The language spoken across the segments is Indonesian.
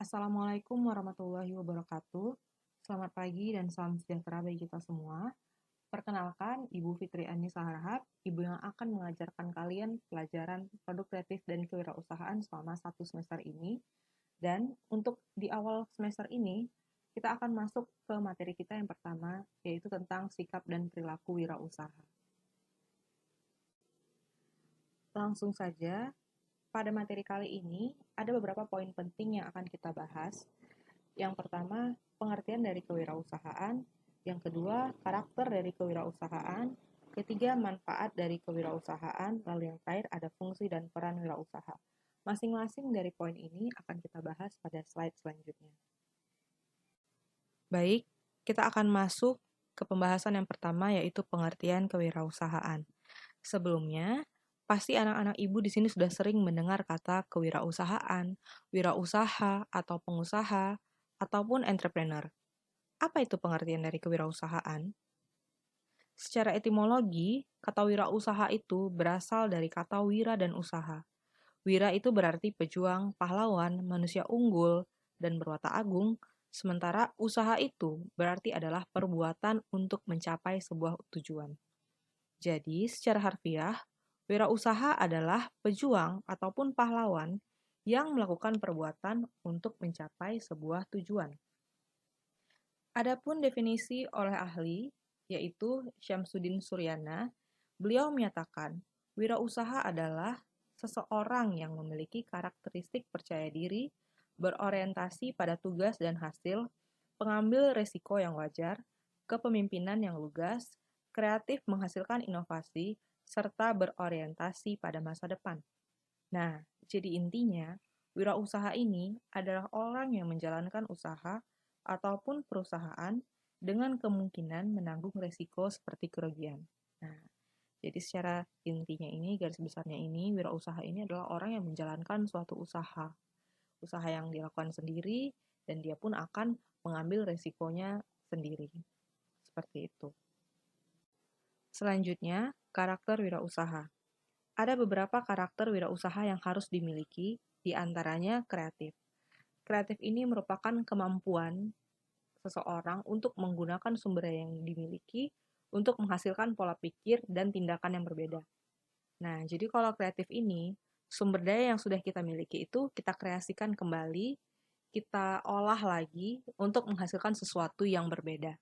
Assalamualaikum warahmatullahi wabarakatuh. Selamat pagi dan salam sejahtera bagi kita semua. Perkenalkan, Ibu Fitri Anissa Harahap, Ibu yang akan mengajarkan kalian pelajaran produk kreatif dan kewirausahaan selama satu semester ini. Dan untuk di awal semester ini, kita akan masuk ke materi kita yang pertama, yaitu tentang sikap dan perilaku wirausaha. Langsung saja, pada materi kali ini ada beberapa poin penting yang akan kita bahas. Yang pertama, pengertian dari kewirausahaan. Yang kedua, karakter dari kewirausahaan. Ketiga, manfaat dari kewirausahaan. Lalu yang terakhir, ada fungsi dan peran wirausaha. Masing-masing dari poin ini akan kita bahas pada slide selanjutnya. Baik, kita akan masuk ke pembahasan yang pertama, yaitu pengertian kewirausahaan. Sebelumnya, pasti anak-anak ibu di sini sudah sering mendengar kata kewirausahaan, wirausaha, atau pengusaha, ataupun entrepreneur. Apa itu pengertian dari kewirausahaan? Secara etimologi, kata wirausaha itu berasal dari kata wira dan usaha. Wira itu berarti pejuang, pahlawan, manusia unggul, dan berwatak agung, sementara usaha itu berarti adalah perbuatan untuk mencapai sebuah tujuan. Jadi, secara harfiah, wirausaha adalah pejuang ataupun pahlawan yang melakukan perbuatan untuk mencapai sebuah tujuan. Adapun definisi oleh ahli, yaitu Syamsuddin Suryana, beliau menyatakan, wirausaha adalah seseorang yang memiliki karakteristik percaya diri, berorientasi pada tugas dan hasil, pengambil resiko yang wajar, kepemimpinan yang lugas, kreatif menghasilkan inovasi, serta berorientasi pada masa depan. Nah, jadi intinya, wirausaha ini adalah orang yang menjalankan usaha ataupun perusahaan dengan kemungkinan menanggung resiko seperti kerugian. Nah, jadi secara intinya ini, garis besarnya ini, wirausaha ini adalah orang yang menjalankan suatu usaha. Usaha yang dilakukan sendiri, dan dia pun akan mengambil resikonya sendiri. Seperti itu. Selanjutnya, karakter wirausaha. Ada beberapa karakter wirausaha yang harus dimiliki, di antaranya kreatif. Kreatif ini merupakan kemampuan seseorang untuk menggunakan sumber daya yang dimiliki untuk menghasilkan pola pikir dan tindakan yang berbeda. Nah, jadi kalau kreatif ini, sumber daya yang sudah kita miliki itu kita kreasikan kembali, kita olah lagi untuk menghasilkan sesuatu yang berbeda.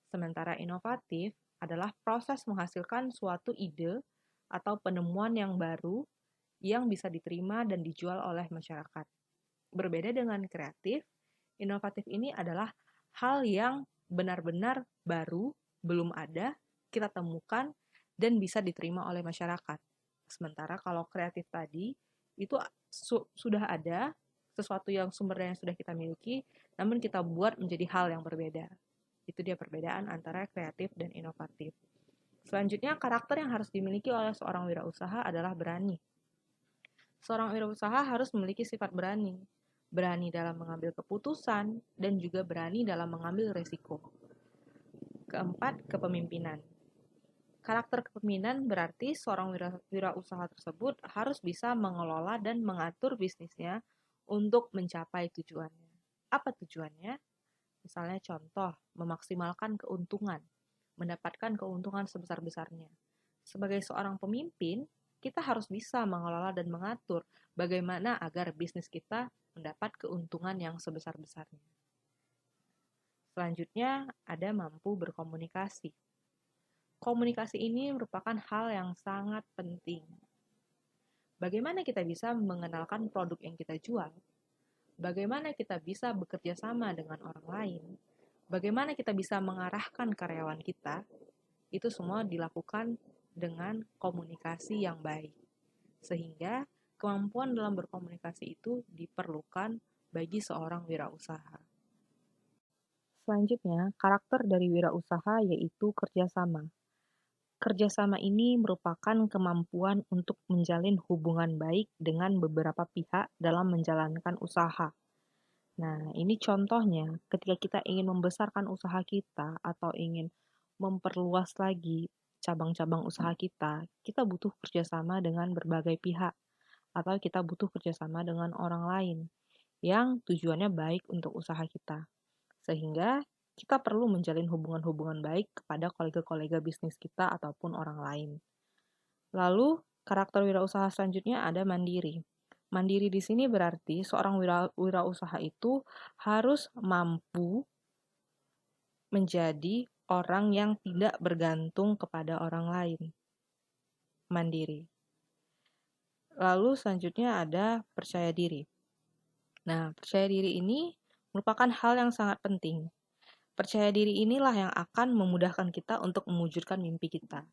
Sementara inovatif adalah proses menghasilkan suatu ide atau penemuan yang baru yang bisa diterima dan dijual oleh masyarakat. Berbeda dengan kreatif, inovatif ini adalah hal yang benar-benar baru, belum ada, kita temukan, dan bisa diterima oleh masyarakat. Sementara kalau kreatif tadi, itu sudah ada, sesuatu yang sumber daya yang sudah kita miliki, namun kita buat menjadi hal yang berbeda. Itu dia perbedaan antara kreatif dan inovatif. Selanjutnya, karakter yang harus dimiliki oleh seorang wirausaha adalah berani. Seorang wirausaha harus memiliki sifat berani. Berani dalam mengambil keputusan dan juga berani dalam mengambil resiko. Keempat, kepemimpinan. Karakter kepemimpinan berarti seorang wirausaha tersebut harus bisa mengelola dan mengatur bisnisnya untuk mencapai tujuannya. Apa tujuannya? Misalnya contoh, memaksimalkan keuntungan, mendapatkan keuntungan sebesar-besarnya. Sebagai seorang pemimpin, kita harus bisa mengelola dan mengatur bagaimana agar bisnis kita mendapat keuntungan yang sebesar-besarnya. Selanjutnya, ada mampu berkomunikasi. Komunikasi ini merupakan hal yang sangat penting. Bagaimana kita bisa mengenalkan produk yang kita jual? Bagaimana kita bisa bekerja sama dengan orang lain? Bagaimana kita bisa mengarahkan karyawan kita? Itu semua dilakukan dengan komunikasi yang baik. Sehingga kemampuan dalam berkomunikasi itu diperlukan bagi seorang wirausaha. Selanjutnya, karakter dari wirausaha yaitu kerjasama. Kerjasama ini merupakan kemampuan untuk menjalin hubungan baik dengan beberapa pihak dalam menjalankan usaha. Nah, ini contohnya ketika kita ingin membesarkan usaha kita atau ingin memperluas lagi cabang-cabang usaha kita butuh kerjasama dengan berbagai pihak atau kita butuh kerjasama dengan orang lain. yang tujuannya baik untuk usaha kita. Sehingga kita perlu menjalin hubungan-hubungan baik kepada kolega-kolega bisnis kita ataupun orang lain. Lalu, karakter wirausaha selanjutnya ada mandiri. Mandiri di sini berarti seorang wirausaha itu harus mampu menjadi orang yang tidak bergantung kepada orang lain. Mandiri. Lalu selanjutnya ada percaya diri. Nah, percaya diri ini merupakan hal yang sangat penting. Percaya diri inilah yang akan memudahkan kita untuk mewujudkan mimpi kita.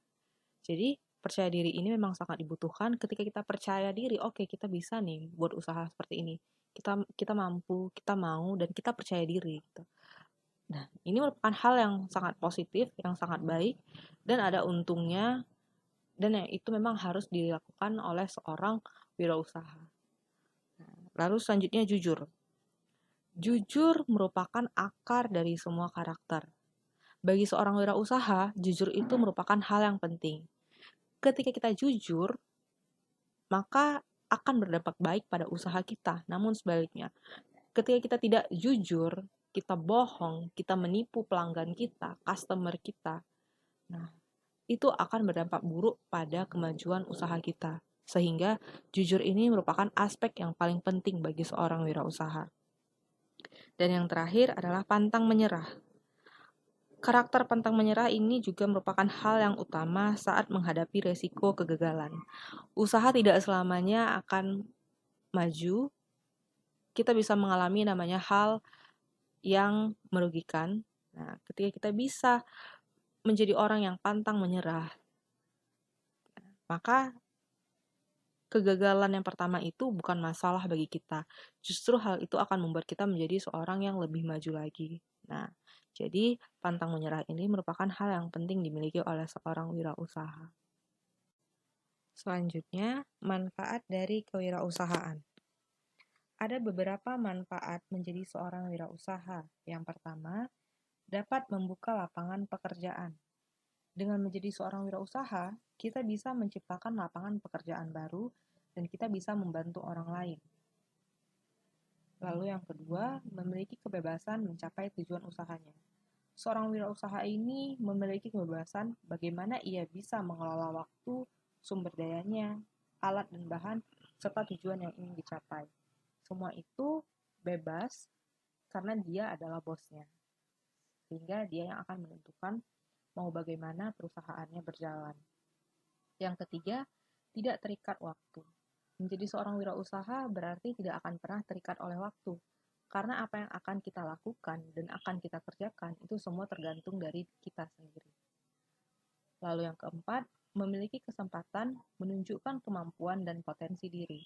Jadi, percaya diri ini memang sangat dibutuhkan ketika kita percaya diri, oke, kita bisa nih buat usaha seperti ini. Kita mampu, kita mau, dan kita percaya diri gitu. Nah, ini merupakan hal yang sangat positif, yang sangat baik, dan ada untungnya, dan yang itu memang harus dilakukan oleh seorang wirausaha. Lalu selanjutnya jujur. Jujur merupakan akar dari semua karakter. Bagi seorang wirausaha, jujur itu merupakan hal yang penting. Ketika kita jujur, maka akan berdampak baik pada usaha kita. Namun sebaliknya, ketika kita tidak jujur, kita bohong, kita menipu pelanggan kita, customer kita, nah, itu akan berdampak buruk pada kemajuan usaha kita. Sehingga jujur ini merupakan aspek yang paling penting bagi seorang wirausaha. Dan yang terakhir adalah pantang menyerah. Karakter pantang menyerah ini juga merupakan hal yang utama saat menghadapi resiko kegagalan. Usaha tidak selamanya akan maju, kita bisa mengalami namanya hal yang merugikan. Nah, ketika kita bisa menjadi orang yang pantang menyerah, maka kegagalan yang pertama itu bukan masalah bagi kita. Justru hal itu akan membuat kita menjadi seorang yang lebih maju lagi. Nah, jadi pantang menyerah ini merupakan hal yang penting dimiliki oleh seorang wirausaha. Selanjutnya, manfaat dari kewirausahaan. Ada beberapa manfaat menjadi seorang wirausaha. Yang pertama, dapat membuka lapangan pekerjaan. Dengan menjadi seorang wirausaha, kita bisa menciptakan lapangan pekerjaan baru dan kita bisa membantu orang lain. Lalu yang kedua, memiliki kebebasan mencapai tujuan usahanya. Seorang wirausaha ini memiliki kebebasan bagaimana ia bisa mengelola waktu, sumber dayanya, alat dan bahan, serta tujuan yang ingin dicapai. Semua itu bebas karena dia adalah bosnya. Sehingga dia yang akan menentukan mau bagaimana perusahaannya berjalan. Yang ketiga, tidak terikat waktu. Menjadi seorang wirausaha berarti tidak akan pernah terikat oleh waktu. Karena apa yang akan kita lakukan dan akan kita kerjakan itu semua tergantung dari kita sendiri. Lalu yang keempat, memiliki kesempatan menunjukkan kemampuan dan potensi diri.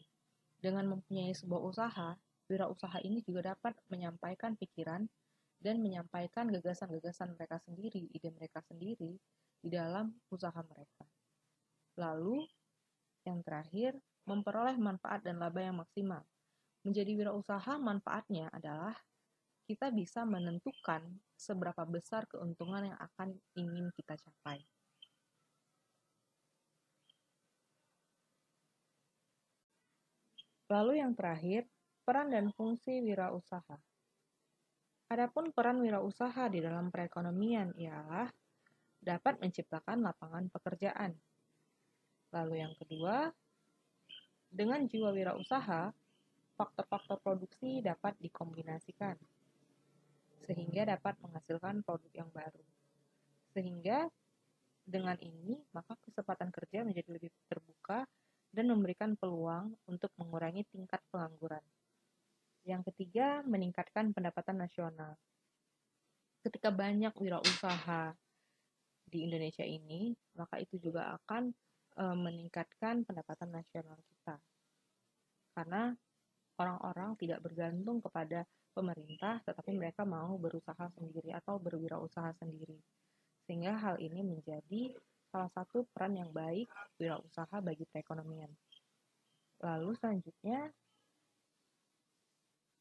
Dengan mempunyai sebuah usaha, wirausaha ini juga dapat menyampaikan pikiran dan menyampaikan gagasan-gagasan mereka sendiri, ide mereka sendiri di dalam usaha mereka. Lalu, yang terakhir, memperoleh manfaat dan laba yang maksimal. Menjadi wirausaha manfaatnya adalah kita bisa menentukan seberapa besar keuntungan yang akan ingin kita capai. Lalu yang terakhir, peran dan fungsi wirausaha. Adapun peran wirausaha di dalam perekonomian ialah dapat menciptakan lapangan pekerjaan. Lalu yang kedua, dengan jiwa wirausaha, faktor-faktor produksi dapat dikombinasikan sehingga dapat menghasilkan produk yang baru. Sehingga dengan ini, maka kesempatan kerja menjadi lebih terbuka dan memberikan peluang untuk mengurangi tingkat pengangguran. Yang ketiga, meningkatkan pendapatan nasional. Ketika banyak wirausaha di Indonesia ini, maka itu juga akan meningkatkan pendapatan nasional kita. Karena orang-orang tidak bergantung kepada pemerintah, tetapi mereka mau berusaha sendiri atau berwirausaha sendiri. Sehingga hal ini menjadi salah satu peran yang baik wirausaha bagi perekonomian. Lalu selanjutnya,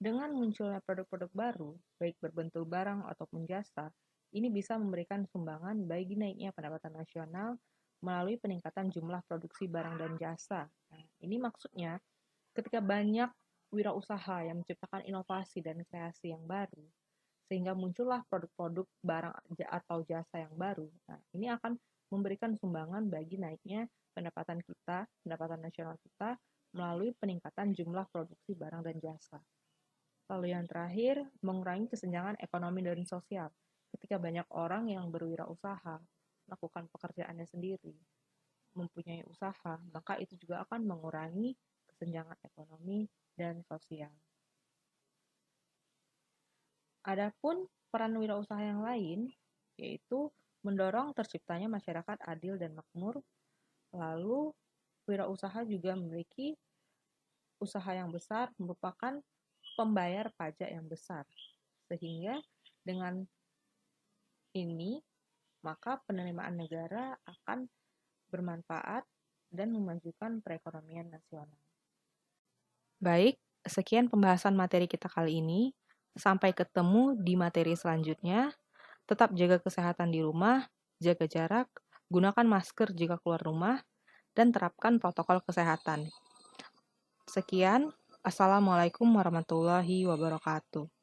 dengan munculnya produk-produk baru, baik berbentuk barang ataupun jasa, ini bisa memberikan sumbangan bagi naiknya pendapatan nasional melalui peningkatan jumlah produksi barang dan jasa. Nah, ini maksudnya ketika banyak wirausaha yang menciptakan inovasi dan kreasi yang baru, sehingga muncullah produk-produk barang atau jasa yang baru. Nah, ini akan memberikan sumbangan bagi naiknya pendapatan kita, pendapatan nasional kita, melalui peningkatan jumlah produksi barang dan jasa. Lalu yang terakhir, mengurangi kesenjangan ekonomi dan sosial. Ketika banyak orang yang berwirausaha, melakukan pekerjaannya sendiri, mempunyai usaha, maka itu juga akan mengurangi kesenjangan ekonomi dan sosial. Adapun peran wirausaha yang lain, yaitu mendorong terciptanya masyarakat adil dan makmur. Lalu, wirausaha juga memiliki usaha yang besar merupakan pembayar pajak yang besar. Sehingga dengan ini, maka penerimaan negara akan bermanfaat dan memajukan perekonomian nasional. Baik, sekian pembahasan materi kita kali ini. Sampai ketemu di materi selanjutnya. Tetap jaga kesehatan di rumah, jaga jarak, gunakan masker jika keluar rumah, dan terapkan protokol kesehatan. Sekian, Assalamualaikum warahmatullahi wabarakatuh.